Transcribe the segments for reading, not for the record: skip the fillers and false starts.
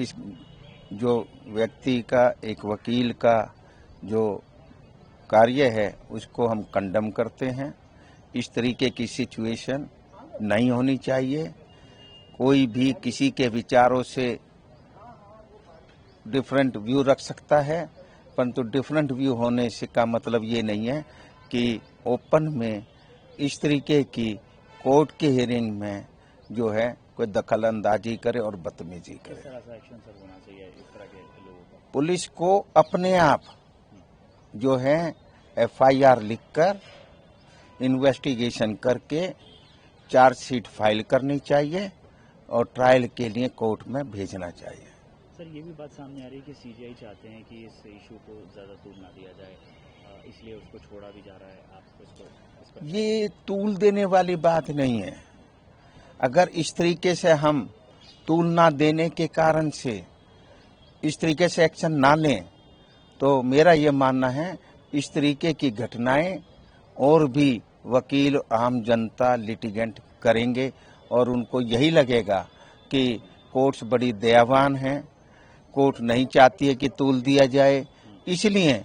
इस जो व्यक्ति का, एक वकील का जो कार्य है उसको हम कंडम करते हैं। इस तरीके की सिचुएशन नहीं होनी चाहिए। कोई भी किसी के विचारों से डिफरेंट व्यू रख सकता है, परंतु डिफरेंट व्यू होने से का मतलब ये नहीं है कि ओपन में इस तरीके की कोर्ट के हियरिंग में जो है कोई दखल अंदाजी करे और बदतमीजी करे। किस तरह से एक्शन सर होना चाहिए इस तरह के लोगों का? पुलिस को अपने आप जो है एफआईआर लिखकर इन्वेस्टिगेशन करके चार्जशीट फाइल करनी चाहिए और ट्रायल के लिए कोर्ट में भेजना चाहिए। सर, ये भी बात सामने आ रही है कि सीजीआई चाहते हैं कि इस इशू को ज़्यादा तूल ना दिया जाए, इसलिए उसको छोड़ा भी जा रहा है। आप इसको ये तूल देने वाली बात नहीं है। अगर इस तरीके से हम तूल ना देने के कारण से इस तरीके से एक्शन ना लें तो मेरा ये मानना है इस तरीके की घटनाएं और भी वकील, आम जनता, लिटिगेंट करेंगे और उनको यही लगेगा कि कोर्ट्स बड़ी दयावान हैं, कोर्ट नहीं चाहती है कि तूल दिया जाए, इसलिए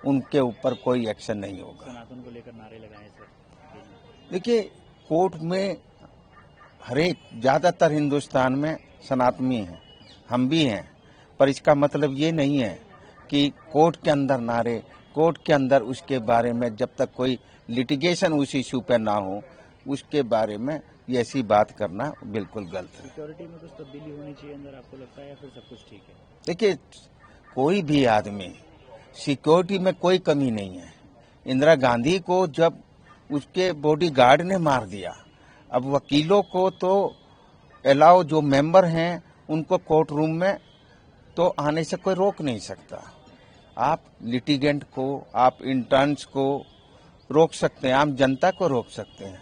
उनके ऊपर कोई एक्शन नहीं होगा। सनातन को लेकर नारे लगाए सर। देखिए, कोर्ट में हरेक ज्यादातर हिंदुस्तान में सनातनी हैं, हम भी हैं, पर इसका मतलब ये नहीं है कि कोर्ट के अंदर नारे, कोर्ट के अंदर उसके बारे में जब तक कोई लिटिगेशन उस इशू पे ना हो उसके बारे में ऐसी बात करना बिल्कुल गलत है। सिक्योरिटी में कुछ तब्दीली होनी चाहिए अंदर, आपको लगता है, या फिर सब कुछ ठीक है? देखिए, कोई भी आदमी, सिक्योरिटी में कोई कमी नहीं है। इंदिरा गांधी को जब उसके बॉडीगार्ड ने मार दिया, अब वकीलों को तो अलाउ, जो मेंबर हैं उनको कोर्ट रूम में तो आने से कोई रोक नहीं सकता। आप लिटिगेंट को, आप इंटर्न्स को रोक सकते हैं, आम जनता को रोक सकते हैं।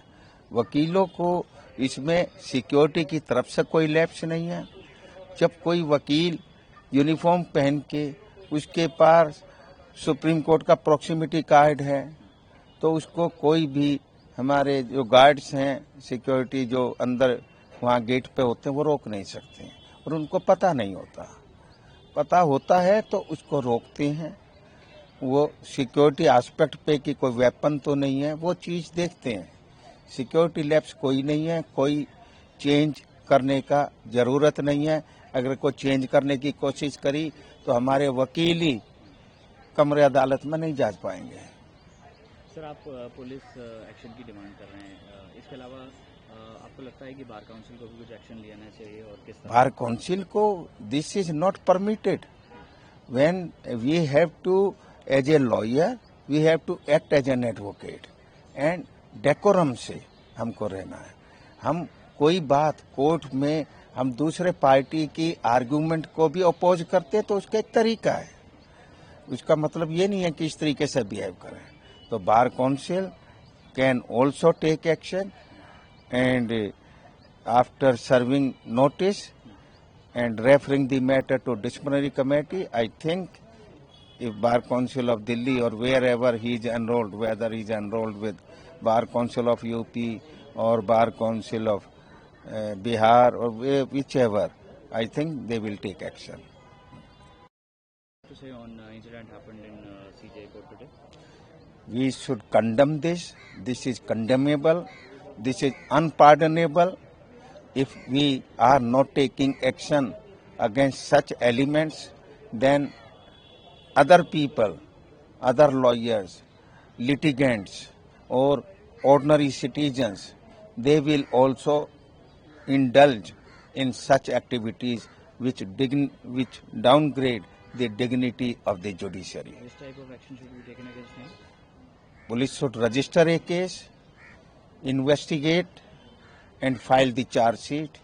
वकीलों को इसमें सिक्योरिटी की तरफ से कोई लैप्स नहीं है। जब कोई वकील यूनिफॉर्म पहन के, उसके पास सुप्रीम कोर्ट का प्रॉक्सिमिटी कार्ड है, तो उसको कोई भी, हमारे जो गार्ड्स हैं सिक्योरिटी जो अंदर वहाँ गेट पे होते हैं, वो रोक नहीं सकते हैं। और उनको पता नहीं होता, पता होता है तो उसको रोकते हैं। वो सिक्योरिटी एस्पेक्ट पे कि कोई वेपन तो नहीं है, वो चीज देखते हैं। सिक्योरिटी लैप्स कोई नहीं है, कोई चेंज करने का जरूरत नहीं है। अगर कोई चेंज करने की कोशिश करी तो हमारे वकील ही कमरे अदालत में नहीं जा पाएंगे। सर, आप पुलिस एक्शन की डिमांड कर रहे हैं, इसके अलावा आपको लगता है कि बार काउंसिल को भी कुछ एक्शन लेना चाहिए, और किस तरह? बार काउंसिल को, this is not permitted. When we have to, as a lawyer, we have to act as an advocate and decorum से हमको रहना है। हम कोई बात कोर्ट में, हम दूसरे पार्टी की आर्गुमेंट को भी अपोज करते तो उसका एक तरीका है। उसका मतलब ये नहीं है कि इस तरीके से बिहेव करें। तो bar council can also take action and after serving notice and referring the matter to disciplinary committee, I think if Bar Council of Delhi or wherever he is enrolled, whether he is enrolled with Bar Council of UP or Bar Council of Bihar or whichever, I think they will take action. To say on incident happened in CJI court today? We should condemn this. This is condemnable. This is unpardonable. If we are not taking action against such elements, then other people, other lawyers, litigants, or ordinary citizens, they will also indulge in such activities which downgrade the dignity of the judiciary. Which type of action should be taken against him? Police should register a case, investigate and file the charge sheet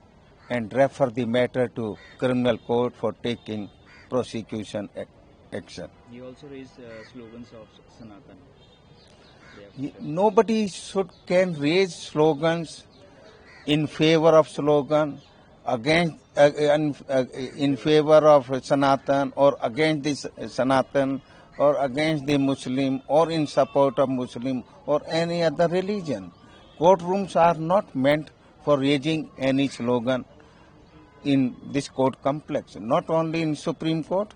and refer the matter to criminal court for taking prosecution action. He also raised slogans of Sanatan. Nobody can raise slogans in favor of slogan, against in favor of Sanatan, or against this Sanatan, or against the Muslim, or in support of Muslim or any other religion. Courtrooms are not meant for raising any slogan in this court complex, not only in Supreme Court,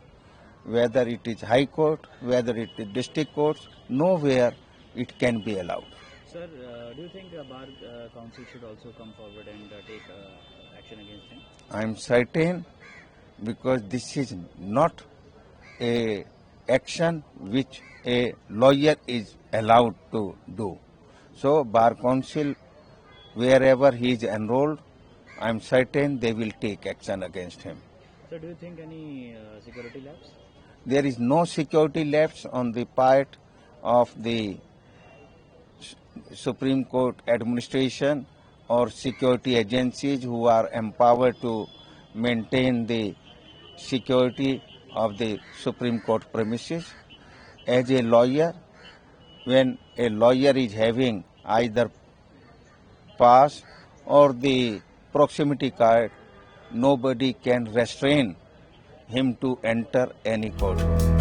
whether it is High Court, whether it is District Courts, nowhere it can be allowed. Sir, do you think Bar Council should also come forward and take action against him? I am certain, because this is not a action which a lawyer is allowed to do. So Bar Council, wherever he is enrolled, I am certain they will take action against him. Sir, do you think any security lapse? There is no security lapse on the part of the Supreme Court administration or security agencies who are empowered to maintain the security of the Supreme Court premises. As a lawyer, when a lawyer is having either pass or the proximity card, nobody can restrain him to enter any courtroom.